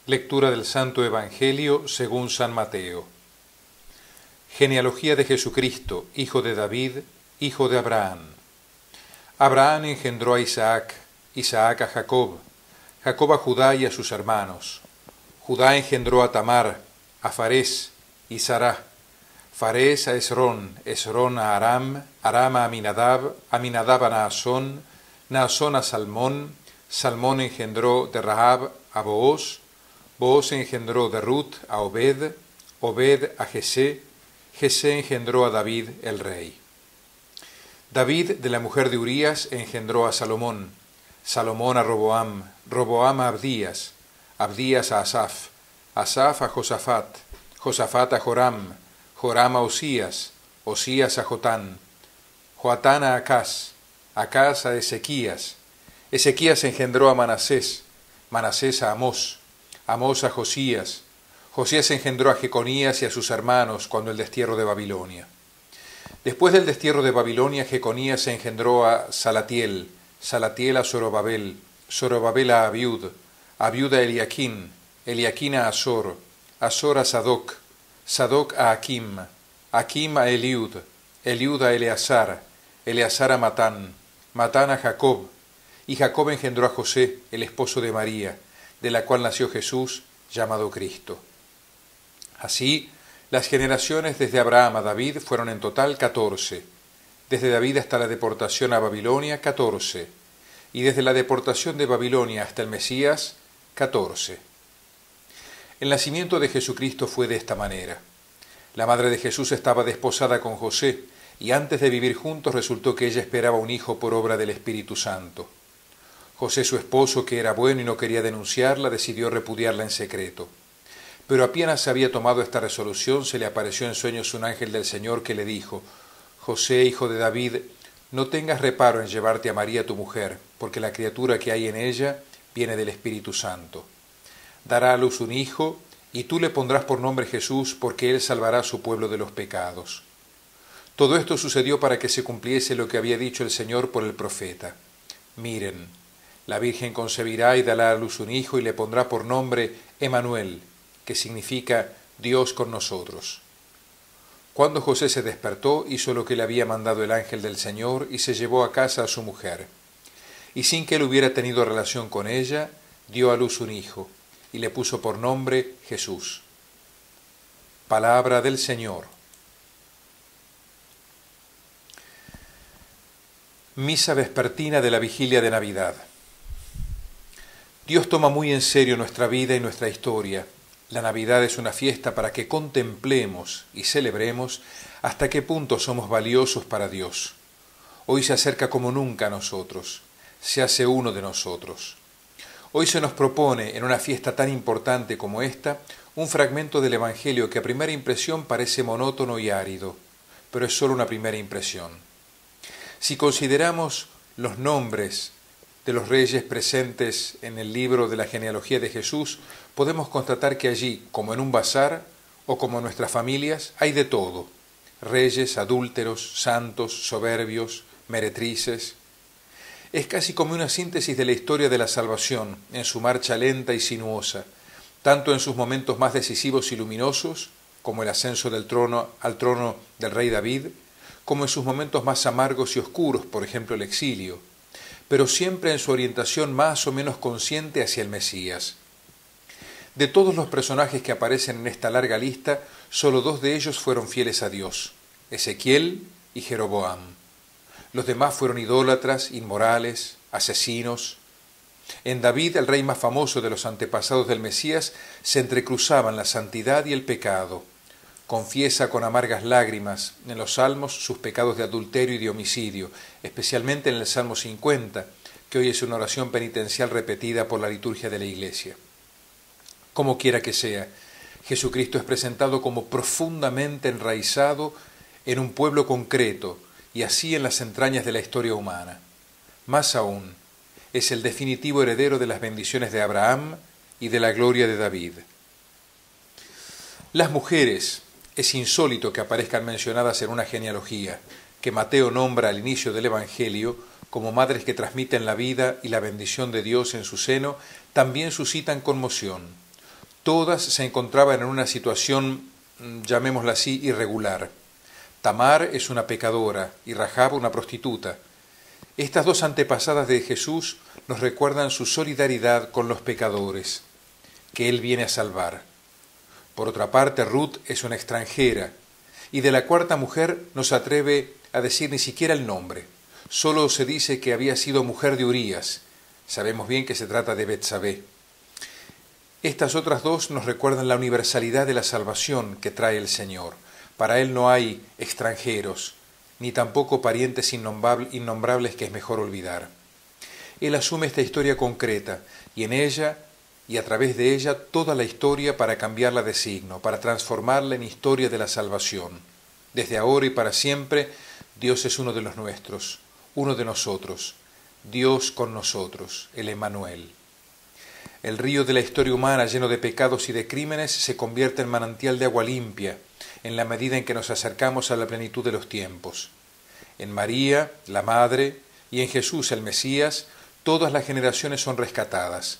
Lectura del Santo Evangelio según San Mateo. Genealogía de Jesucristo, hijo de David, hijo de Abraham. Abraham engendró a Isaac, Isaac a Jacob, Jacob a Judá y a sus hermanos. Judá engendró a Tamar, a Farés y Sará, Farés a Esrón, Esrón a Aram, Aram a Aminadab, Aminadab a Naasón, Naasón a Salmón, Salmón engendró de Rahab a Booz, Booz engendró de Ruth a Obed, Obed a Jesé, Jesé engendró a David el rey. David de la mujer de Urías engendró a Salomón, Salomón a Roboam, Roboam a Abdías, Abdías a Asaf, Asaf a Josafat, Josafat a Joram, Joram a Osías, Osías a Jotán, Joatán a Acaz, Acaz a Ezequías, Ezequías engendró a Manasés, Manasés a Amós, Amós a Josías, Josías engendró a Jeconías y a sus hermanos cuando el destierro de Babilonia. Después del destierro de Babilonia, Jeconías engendró a Salatiel, Salatiel a Zorobabel, Zorobabel a Abiud, Abiud a Eliaquín, Eliaquín a Azor, Azor a Sadoc, Sadoc a Aquim, Aquim a Eliud, Eliud a Eleazar, Eleazar a Matán, Matán a Jacob, y Jacob engendró a José, el esposo de María, de la cual nació Jesús, llamado Cristo. Así, las generaciones desde Abraham a David fueron en total 14, desde David hasta la deportación a Babilonia 14, y desde la deportación de Babilonia hasta el Mesías 14. El nacimiento de Jesucristo fue de esta manera. La madre de Jesús estaba desposada con José, y antes de vivir juntos resultó que ella esperaba un hijo por obra del Espíritu Santo. José, su esposo, que era bueno y no quería denunciarla, decidió repudiarla en secreto. Pero apenas había tomado esta resolución, se le apareció en sueños un ángel del Señor que le dijo: José, hijo de David, no tengas reparo en llevarte a María tu mujer, porque la criatura que hay en ella viene del Espíritu Santo. Dará a luz un hijo, y tú le pondrás por nombre Jesús, porque él salvará a su pueblo de los pecados. Todo esto sucedió para que se cumpliese lo que había dicho el Señor por el profeta. Miren, la Virgen concebirá y dará a luz un hijo y le pondrá por nombre Emmanuel, que significa Dios con nosotros. Cuando José se despertó, hizo lo que le había mandado el ángel del Señor y se llevó a casa a su mujer. Y sin que él hubiera tenido relación con ella, dio a luz un hijo y le puso por nombre Jesús. Palabra del Señor. Misa vespertina de la Vigilia de Navidad. Dios toma muy en serio nuestra vida y nuestra historia. La Navidad es una fiesta para que contemplemos y celebremos hasta qué punto somos valiosos para Dios. Hoy se acerca como nunca a nosotros, se hace uno de nosotros. Hoy se nos propone, en una fiesta tan importante como esta, un fragmento del Evangelio que a primera impresión parece monótono y árido, pero es solo una primera impresión. Si consideramos los nombres de los reyes presentes en el libro de la genealogía de Jesús, podemos constatar que allí, como en un bazar o como en nuestras familias, hay de todo: reyes, adúlteros, santos, soberbios, meretrices. Es casi como una síntesis de la historia de la salvación, en su marcha lenta y sinuosa, tanto en sus momentos más decisivos y luminosos, como el ascenso al trono del rey David, como en sus momentos más amargos y oscuros, por ejemplo el exilio, pero siempre en su orientación más o menos consciente hacia el Mesías. De todos los personajes que aparecen en esta larga lista, solo 2 de ellos fueron fieles a Dios: Ezequiel y Jeroboam. Los demás fueron idólatras, inmorales, asesinos. En David, el rey más famoso de los antepasados del Mesías, se entrecruzaban la santidad y el pecado. Confiesa con amargas lágrimas en los salmos sus pecados de adulterio y de homicidio, especialmente en el Salmo 50, que hoy es una oración penitencial repetida por la liturgia de la Iglesia. Como quiera que sea, Jesucristo es presentado como profundamente enraizado en un pueblo concreto y así en las entrañas de la historia humana. Más aún, es el definitivo heredero de las bendiciones de Abraham y de la gloria de David. Las mujeres, es insólito que aparezcan mencionadas en una genealogía que Mateo nombra al inicio del Evangelio como madres que transmiten la vida y la bendición de Dios en su seno, también suscitan conmoción. Todas se encontraban en una situación, llamémosla así, irregular. Tamar es una pecadora y Rahab una prostituta. Estas dos antepasadas de Jesús nos recuerdan su solidaridad con los pecadores, que Él viene a salvar. Por otra parte, Ruth es una extranjera, y de la cuarta mujer no se atreve a decir ni siquiera el nombre. Solo se dice que había sido mujer de Urías. Sabemos bien que se trata de Betsabé. Estas otras dos nos recuerdan la universalidad de la salvación que trae el Señor. Para Él no hay extranjeros, ni tampoco parientes innombrables que es mejor olvidar. Él asume esta historia concreta, y en ella, y a través de ella, toda la historia para cambiarla de signo, para transformarla en historia de la salvación. Desde ahora y para siempre, Dios es uno de los nuestros, uno de nosotros, Dios con nosotros, el Emmanuel. El río de la historia humana, lleno de pecados y de crímenes, se convierte en manantial de agua limpia, en la medida en que nos acercamos a la plenitud de los tiempos. En María, la Madre, y en Jesús, el Mesías, todas las generaciones son rescatadas.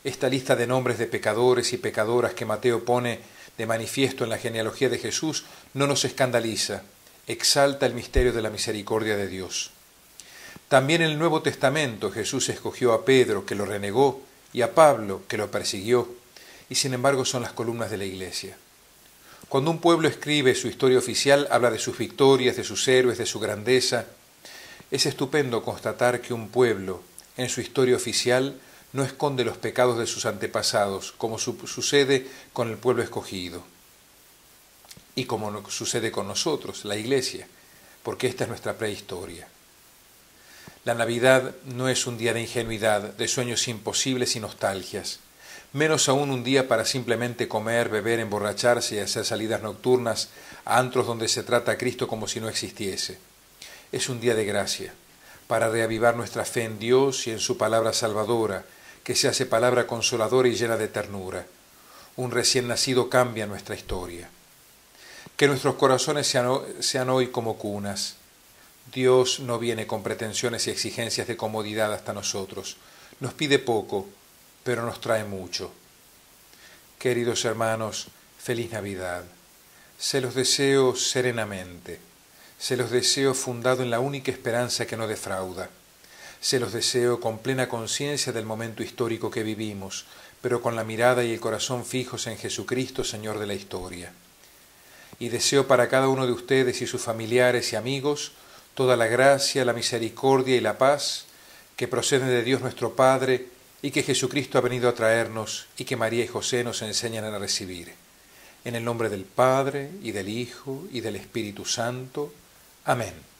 Esta lista de nombres de pecadores y pecadoras que Mateo pone de manifiesto en la genealogía de Jesús no nos escandaliza, exalta el misterio de la misericordia de Dios. También en el Nuevo Testamento Jesús escogió a Pedro, que lo renegó, y a Pablo, que lo persiguió, y sin embargo son las columnas de la Iglesia. Cuando un pueblo escribe su historia oficial, habla de sus victorias, de sus héroes, de su grandeza. Es estupendo constatar que un pueblo, en su historia oficial, no esconde los pecados de sus antepasados, como sucede con el pueblo escogido, y como sucede con nosotros, la Iglesia, porque esta es nuestra prehistoria. La Navidad no es un día de ingenuidad, de sueños imposibles y nostalgias, menos aún un día para simplemente comer, beber, emborracharse y hacer salidas nocturnas a antros donde se trata a Cristo como si no existiese. Es un día de gracia, para reavivar nuestra fe en Dios y en su palabra salvadora, que se hace palabra consoladora y llena de ternura. Un recién nacido cambia nuestra historia. Que nuestros corazones sean hoy como cunas. Dios no viene con pretensiones y exigencias de comodidad hasta nosotros. Nos pide poco, pero nos trae mucho. Queridos hermanos, feliz Navidad. Se los deseo serenamente. Se los deseo fundado en la única esperanza que no defrauda. Se los deseo con plena conciencia del momento histórico que vivimos, pero con la mirada y el corazón fijos en Jesucristo, Señor de la historia. Y deseo para cada uno de ustedes y sus familiares y amigos toda la gracia, la misericordia y la paz que proceden de Dios nuestro Padre y que Jesucristo ha venido a traernos y que María y José nos enseñan a recibir. En el nombre del Padre, y del Hijo, y del Espíritu Santo. Amén.